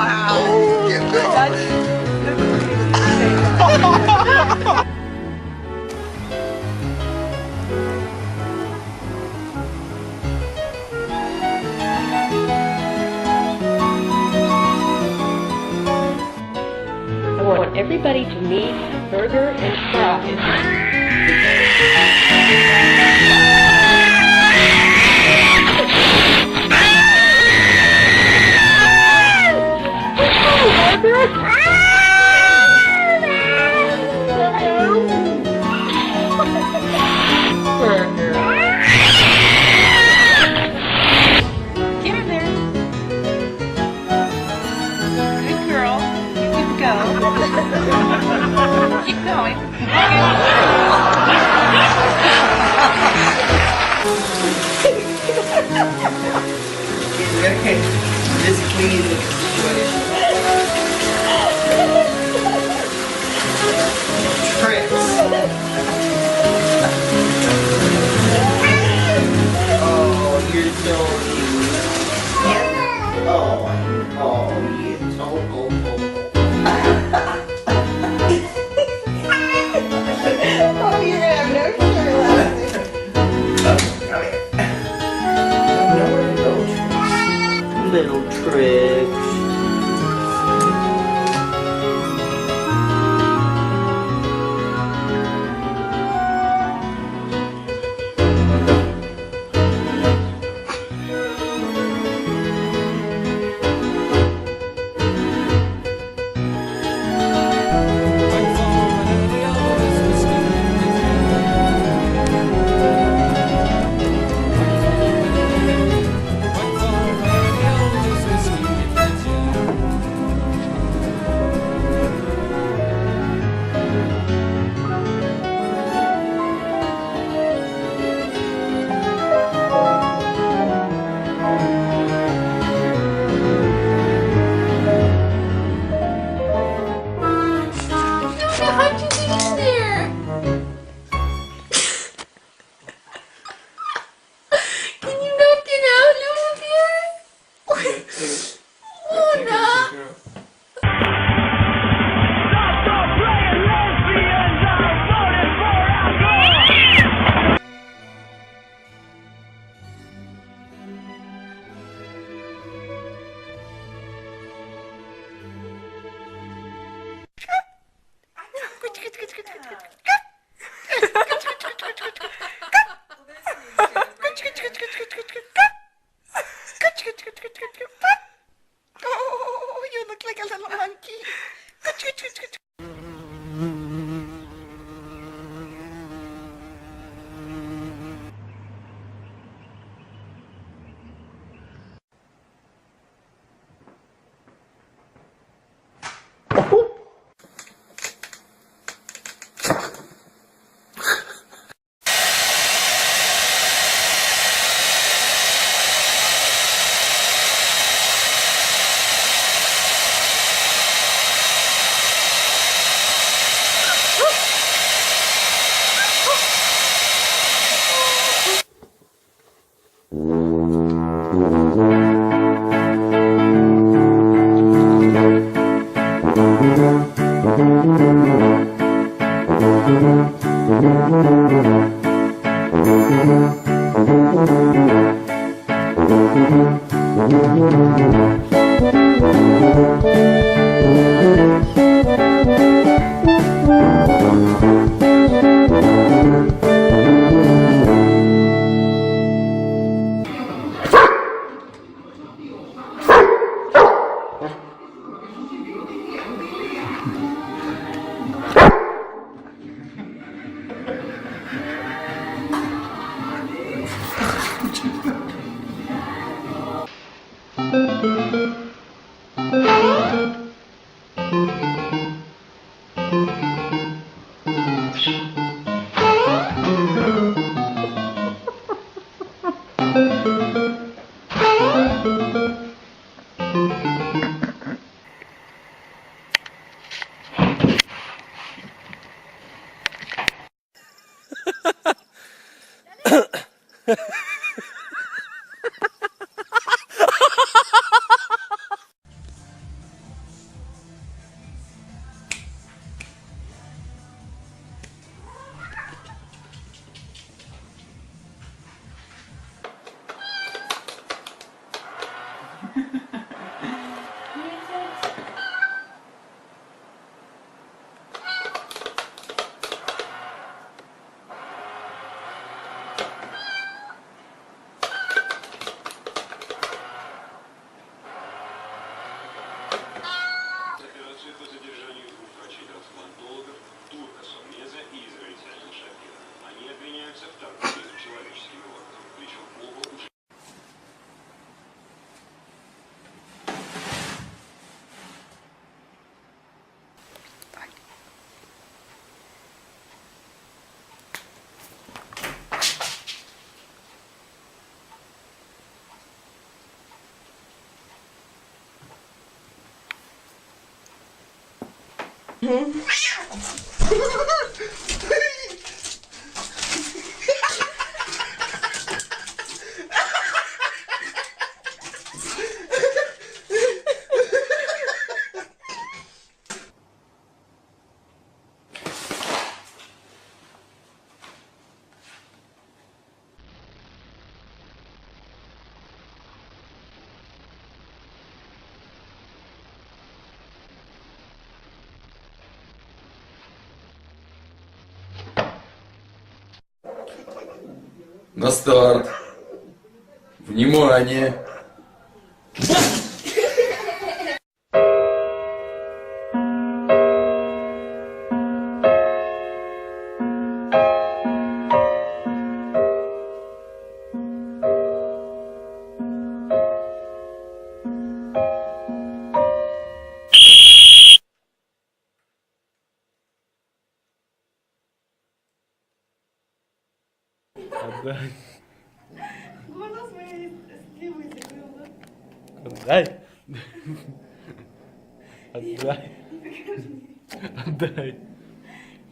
Wow. I want everybody to meet Burger and Sprocket. Keep going. Okay, just clean the situation. Tricks. Oh, you're so cute. Oh, yeah. Oh. Oh, you're gonna have no sugar left. Come here. Nowhere to go, Tricks. Little Tricks. Oh, you look like a little monkey. Операцию по задержанию двух врачей-трансплантологов, турка Сомнеза и израильтянина Шапира. Они обвиняются в торговле человеческими органами, причем оба уже... На старт. Внимание. Отдай. Глаза свои сливы закрыл, да? Отдай. Отдай. Отдай.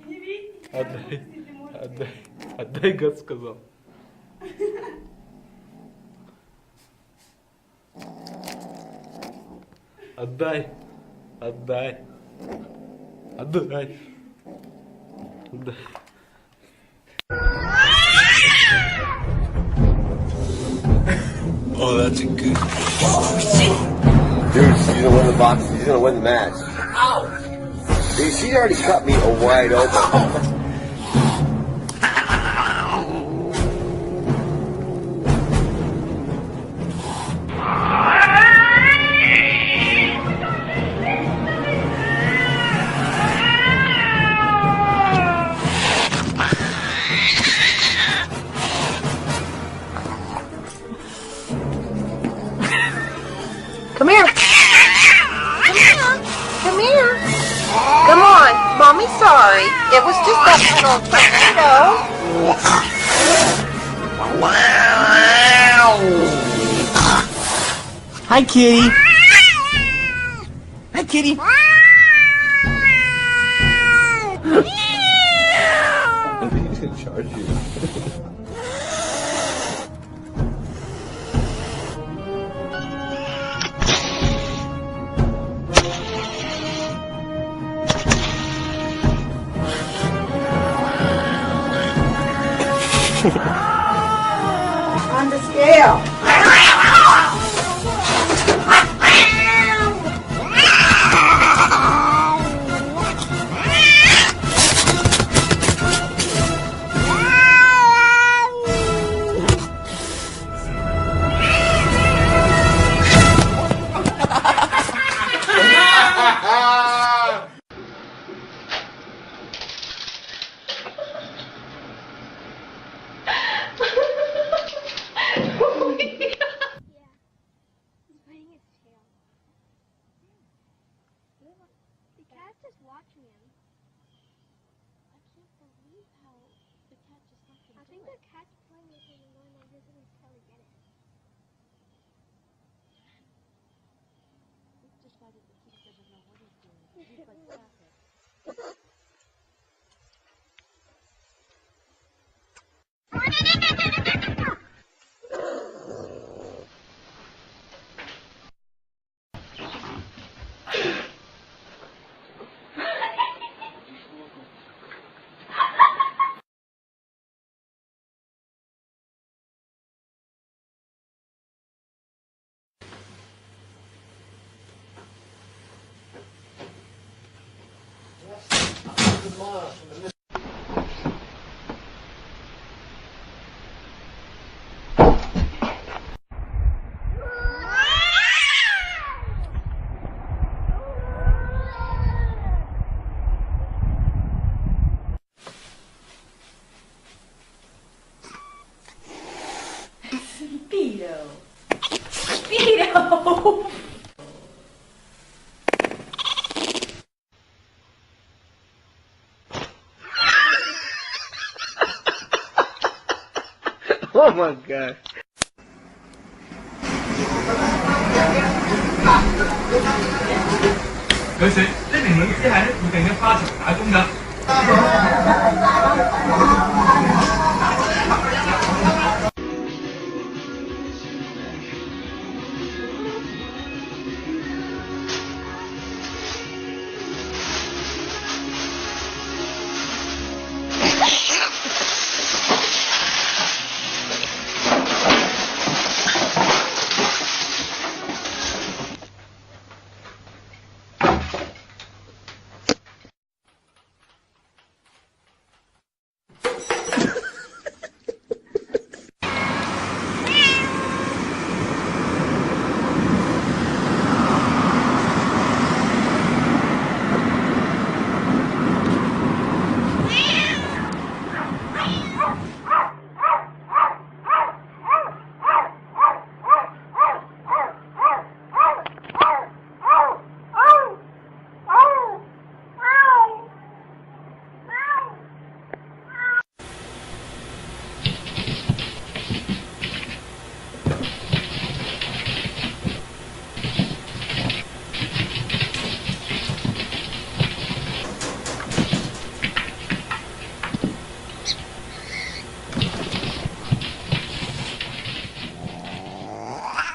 Не видите? Отдай. Отдай. Отдай, гад сказал. Отдай. Отдай. Отдай. Отдай. Oh, that's a good... Dude, she's gonna win the box. She's gonna win the match. Ow! Dude, she already cut me a wide open. Come here. Come here. Come here. Come on. Mommy's sorry. It was just that little tornado. Hi, kitty. Hi, kitty. He's gonna charge you. On the scale. The cat just watching him. I can't believe how the cat just let him. I think the cat's playing with him and going like this and he's trying to get it. He's decided that he doesn't know what he's doing. He's like, stop it. Oh my god.佢說呢名女子喺附近嘅花場打工㗎。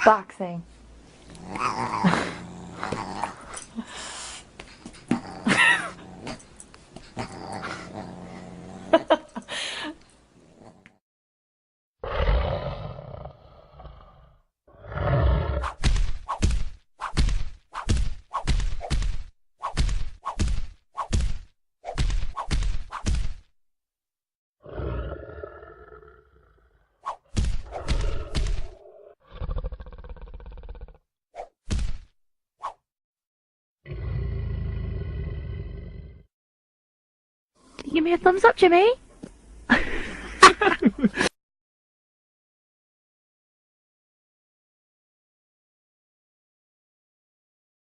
Boxing. Give me a thumbs up, Jimmy.